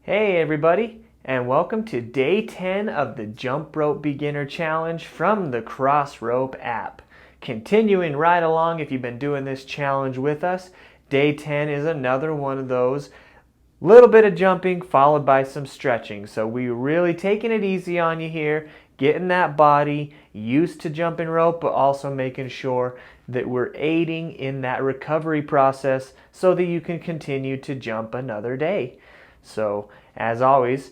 Hey everybody, and welcome to day 10 of the Jump Rope Beginner Challenge from the Crossrope app. Continuing right along, if you've been doing this challenge with us, day 10 is another one of those. Little bit of jumping followed by some stretching. So we're really taking it easy on you here, getting that body used to jumping rope, but also making sure that we're aiding in that recovery process so that you can continue to jump another day. So as always,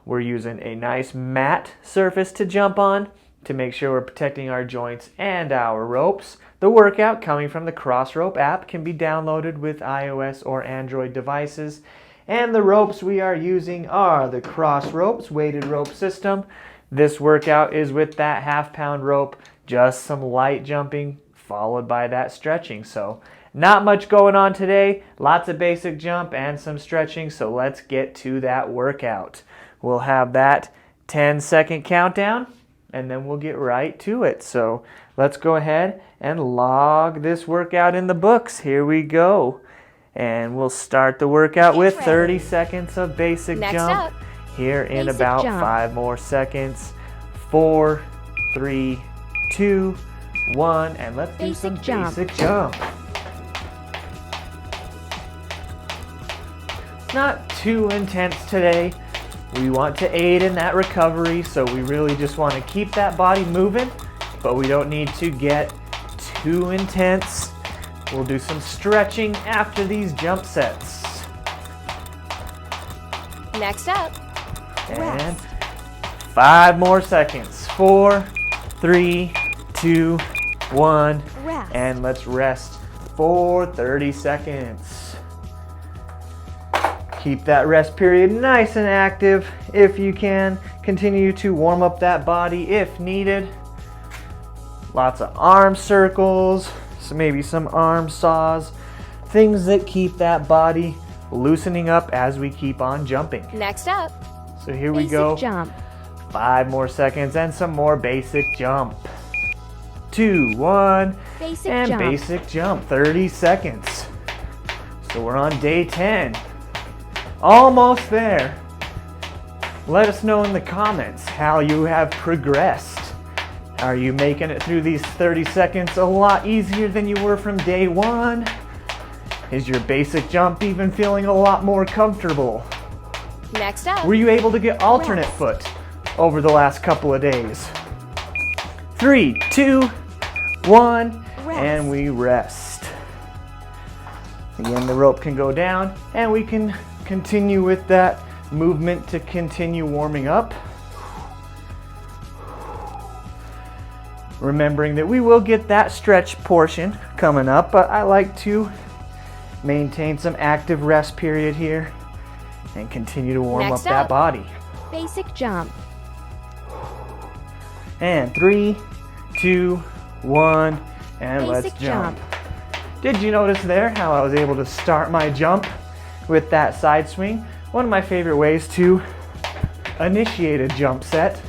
we're using a nice matte surface to jump on to make sure we're protecting our joints and our ropes. The workout coming from the Crossrope app can be downloaded with iOS or Android devices. And the ropes we are using are the Crossrope's weighted rope system. This workout is with that half-pound rope, just some light jumping followed by that stretching. So not much going on today, lots of basic jump and some stretching, so let's get to that workout. We'll have that 10-second countdown, and then we'll get right to it. So let's go ahead and log this workout in the books. Here we go. And we'll start the workout with 30 seconds of basic jump. Here in about 5 more seconds. 4, 3, 2, 1, and let's do some basic jump. Not too intense today. We want to aid in that recovery, so we really just want to keep that body moving, but we don't need to get too intense. We'll do some stretching after these jump sets. Next up, and 5 more seconds. 4, 3, 2, 1, and let's rest for 30 seconds. Keep that rest period nice and active if you can. Continue to warm up that body if needed. Lots of arm circles, so maybe some arm saws, things that keep that body loosening up as we keep on jumping. Next up, so here we go. Jump. 5 more seconds and some more basic jump. 2, 1, and jump. Basic jump. 30 seconds. So we're on day 10. Almost there. Let us know in the comments how you have progressed. Are you making it through these 30 seconds a lot easier than you were from day 1? Is your basic jump even feeling a lot more comfortable? Next up, were you able to get alternate foot over the last couple of days? 3, 2, 1, and we rest. Again, the rope can go down and we can continue with that movement to continue warming up. Remembering that we will get that stretch portion coming up, but I like to maintain some active rest period here and continue to warm up that body. Basic jump. And 3, 2, 1, and let's jump. Did you notice there how I was able to start my jump with that side swing? One of my favorite ways to initiate a jump set.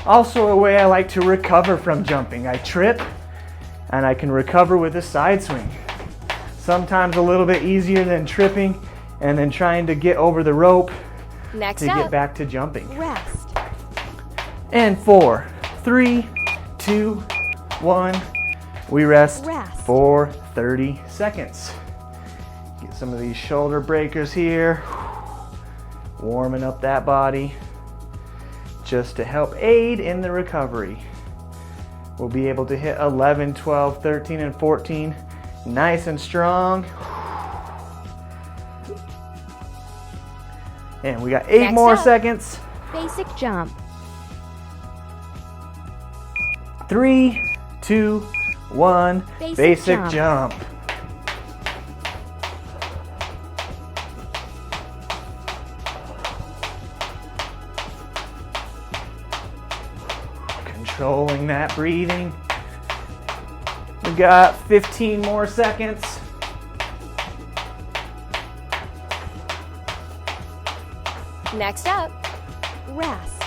Also a way I like to recover from jumping. I trip and I can recover with a side swing. Sometimes a little bit easier than tripping and then trying to get over the rope to get back to jumping. Rest. And 4, 3, 2, 1. We rest for 30 seconds. Get some of these shoulder breakers here. Warming up that body just to help aid in the recovery. We'll be able to hit 11, 12, 13, and 14 nice and strong. And we got 8 more seconds. Basic jump. 3, 2, 1. Basic jump. Controlling that breathing. We got 15 more seconds. Next up, rest.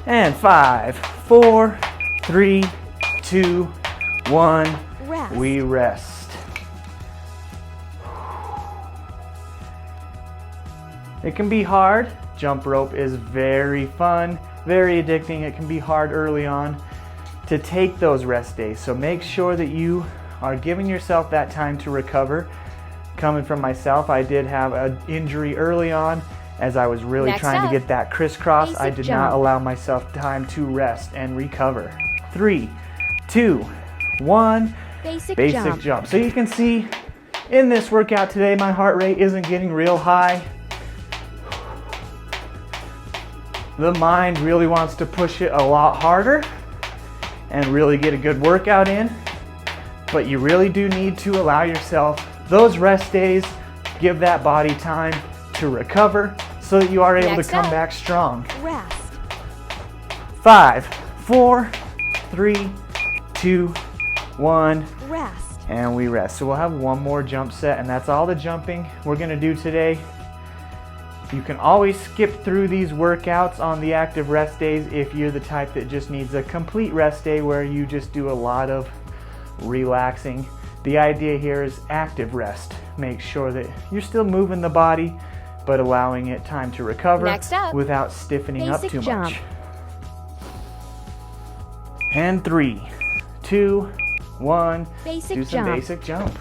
And 5, 4, 3, 2, 1. We rest. It can be hard. Jump rope is very fun, very addicting. It can be hard early on to take those rest days. So make sure that you are giving yourself that time to recover. Coming from myself, I did have an injury early on as I was really trying to get that crisscross. I did not allow myself time to rest and recover. 3, 2, 1, basic jump. So you can see in this workout today, my heart rate isn't getting real high. The mind really wants to push it a lot harder and really get a good workout in, but you really do need to allow yourself those rest days, give that body time to recover so that you are able to come back strong. Rest. 5, 4, 3, 2, 1. Rest. And we rest. So we'll have one more jump set, and that's all the jumping we're gonna do today. You can always skip through these workouts on the active rest days if you're the type that just needs a complete rest day where you just do a lot of relaxing. The idea here is active rest. Make sure that you're still moving the body, but allowing it time to recover without stiffening up too much. And 3, 2, 1, do some basic jump.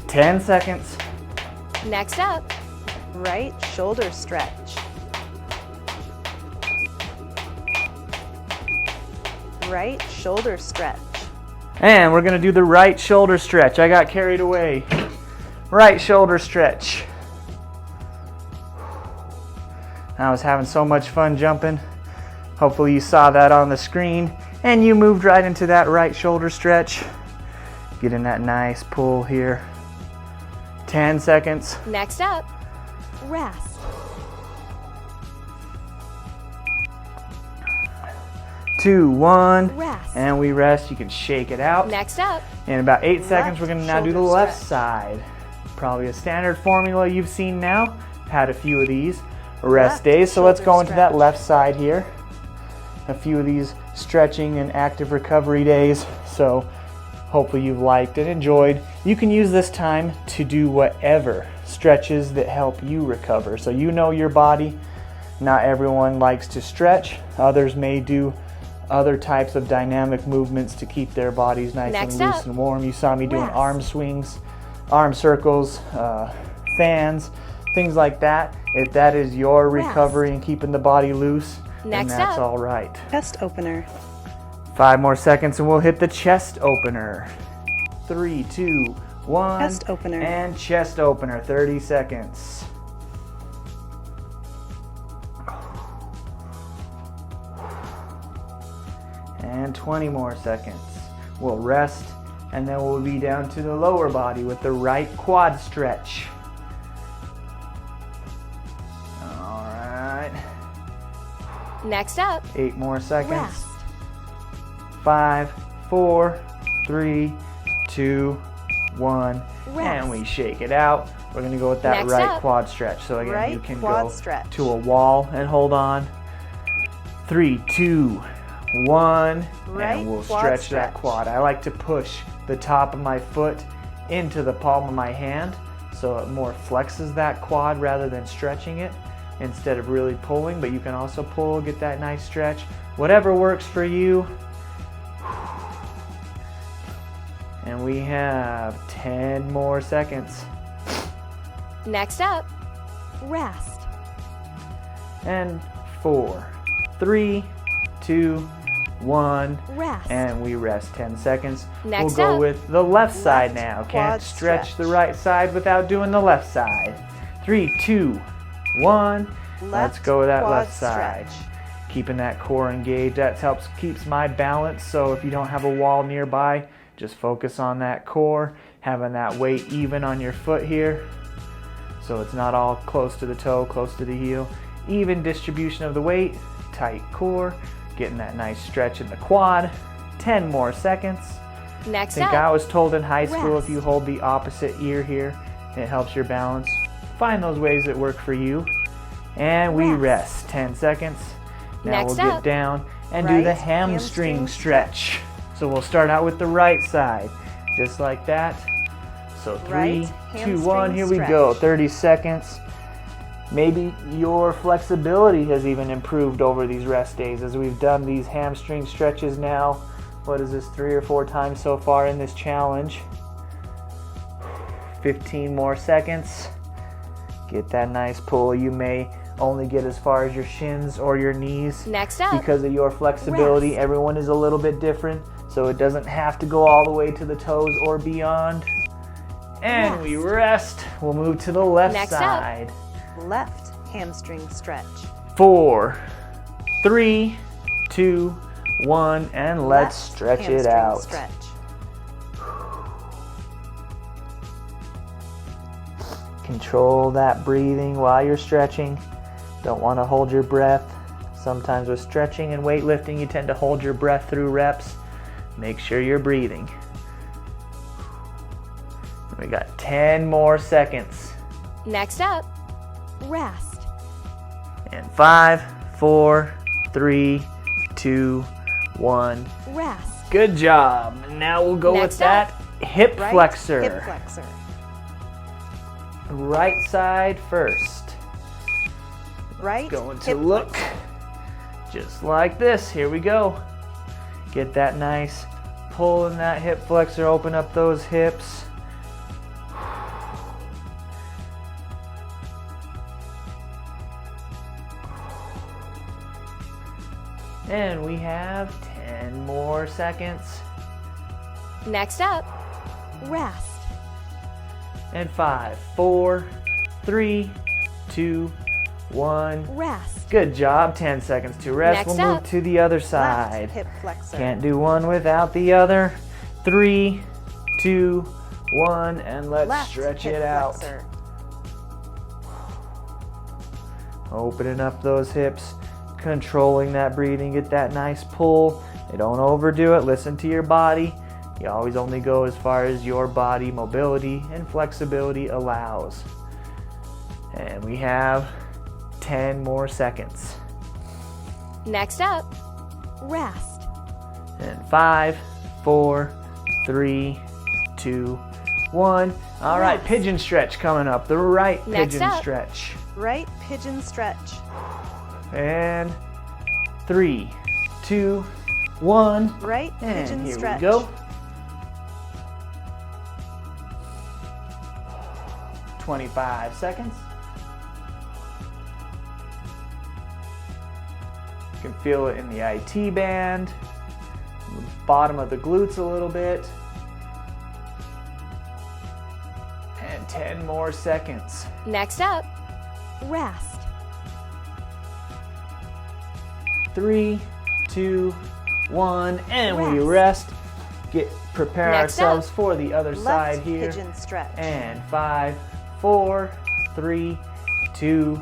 Ten seconds. Next up, right shoulder stretch. Right shoulder stretch. And we're gonna do the right shoulder stretch. I got carried away. Right shoulder stretch. I was having so much fun jumping. Hopefully you saw that on the screen and you moved right into that right shoulder stretch. Getting that nice pull here. 10 seconds. Next up, rest. 2, 1, Rest. and we rest. You can shake it out. Next up, In about 8 seconds, we're going to now do the shoulder left stretch. side. Probably a standard formula you've seen now. Had a few of these rest Left days, so let's shoulder go into that stretch. left side here. A few of these stretching and active recovery days, so hopefully you've liked and enjoyed. You can use this time to do whatever stretches that help you recover. So you know your body. Not everyone likes to stretch. Others may do other types of dynamic movements to keep their bodies nice Next and loose up, and warm. You saw me doing rest. arm swings, arm circles, fans, things like that. If that is your Rest. recovery and keeping the body loose, then Next that's up, all right. Chest opener. 5 more seconds and we'll hit the chest opener. 3, 2, 1. Chest opener. And chest opener, 30 seconds. And 20 more seconds. We'll rest and then we'll be down to the lower body with the right quad stretch. All right. next up, 8 more seconds. rest. 5, 4, 3, 2, 1. Rest. And we shake it out. We're going to go with that Next right up, quad stretch. So again, right you can quad go stretch. to a wall and hold on. 3, 2, 1. Right and we'll quad stretch stretch. that quad. I like to push the top of my foot into the palm of my hand so it more flexes that quad rather than stretching it instead of really pulling. But you can also pull, get that nice stretch. Whatever works for you. And we have 10 more seconds. Next up, rest. And 4, 3, 2, 1. Rest. And we rest 10 seconds. Next we'll go up, with the left side now. quad Can't stretch the stretch. right side without doing the left side. 3, 2, 1. Let's go with that quad left side. stretch. Keeping that core engaged. That keeps my balance. So if you don't have a wall nearby, just focus on that core, having that weight even on your foot here. So it's not all close to the toe, close to the heel. Even distribution of the weight, tight core, getting that nice stretch in the quad. 10 more seconds. Next I think up, I was told in high school rest. if you hold the opposite ear here, It helps your balance. Find those ways that work for you. And we rest 10 seconds. Now we'll get down and do the hamstring stretch. So we'll start out with the right side, just like that. So 3, 2, 1, here we go, 30 seconds. Maybe your flexibility has even improved over these rest days as we've done these hamstring stretches now. What is this, 3 or 4 times so far in this challenge? 15 more seconds. Get that nice pull. You may only get as far as your shins or your knees. Next up, because of your flexibility. rest. Everyone is a little bit different, so it doesn't have to go all the way to the toes or beyond. And we rest. We'll move to the left side. Left hamstring stretch. 4, 3, 2, 1, and let's stretch it out. Stretch. Control that breathing while you're stretching. Don't want to hold your breath. Sometimes with stretching and weightlifting, you tend to hold your breath through reps. Make sure you're breathing. We got 10 more seconds. Next up, rest. And 5, 4, 3, 2, 1. Rest. Good job. And now we'll go with that hip flexor. Hip flexor. Right side first. Right Going to hip look flexor. just like this. Here we go. Get that nice pull in that hip flexor. Open up those hips. And we have 10 more seconds. Next up, rest. And 5, 4, 3, 2, 1. Rest. Good job. 10 seconds to rest. Next We'll move up, to the other Left side. hip flexor. Can't do one without the other. 3, 2, 1, and let's Left stretch hip it out. flexor. Opening up those hips, controlling that breathing, get that nice pull. You don't overdo it. Listen to your body. You always only go as far as your body mobility and flexibility allows. And we have 10 more seconds. Next up, rest. And 5, 4, 3, 2, 1. All right, Rest. pigeon stretch coming up. The right Next pigeon up. stretch. Right pigeon stretch. And 3, 2, 1. Right And pigeon here stretch. we go. 25 seconds. You can feel it in the IT band, the bottom of the glutes a little bit. And 10 more seconds. Next up, rest. 3, 2, 1, and we Rest. rest. Prepare Next ourselves up, for the other side Left here. pigeon stretch. And 5, 4, 3, 2,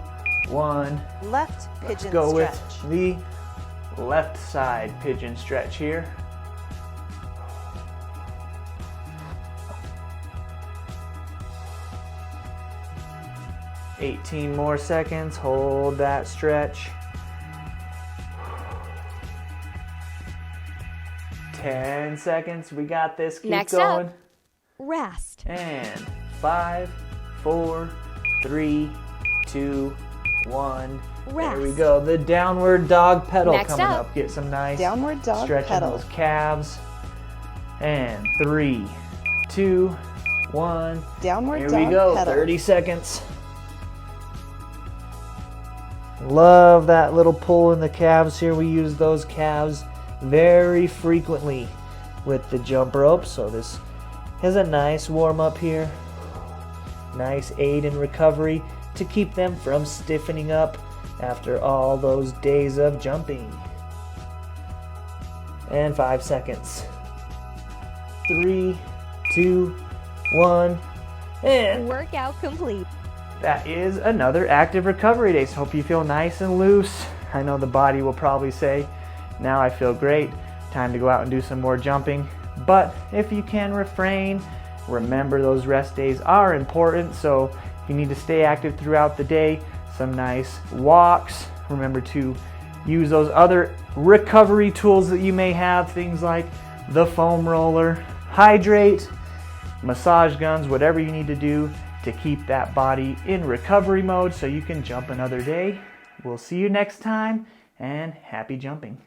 1. Left pigeon Let's go stretch. with the left side pigeon stretch here. $18 more seconds. Hold that stretch. 10 seconds. We got this. Keep Next going. up, rest. And 5, 4, 3, 2, 1. There we Rest. go. The downward dog pedal Next coming up. up. Get some nice Downward dog stretching pedal. those calves. And 3, 2, 1. Downward Here dog we go. pedal. 30 seconds. Love that little pull in the calves here. We use those calves very frequently with the jump rope. So this is a nice warm up here. Nice aid in recovery to keep them from stiffening up after all those days of jumping. And 5 seconds. 3, 2, 1, and Workout complete. that is another active recovery day. So hope you feel nice and loose. I know the body will probably say, now I feel great, time to go out and do some more jumping. But if you can refrain Remember, those rest days are important, so if you need to stay active throughout the day, some nice walks. Remember to use those other recovery tools that you may have, things like the foam roller, hydrate, massage guns, whatever you need to do to keep that body in recovery mode so you can jump another day. We'll see you next time, and happy jumping.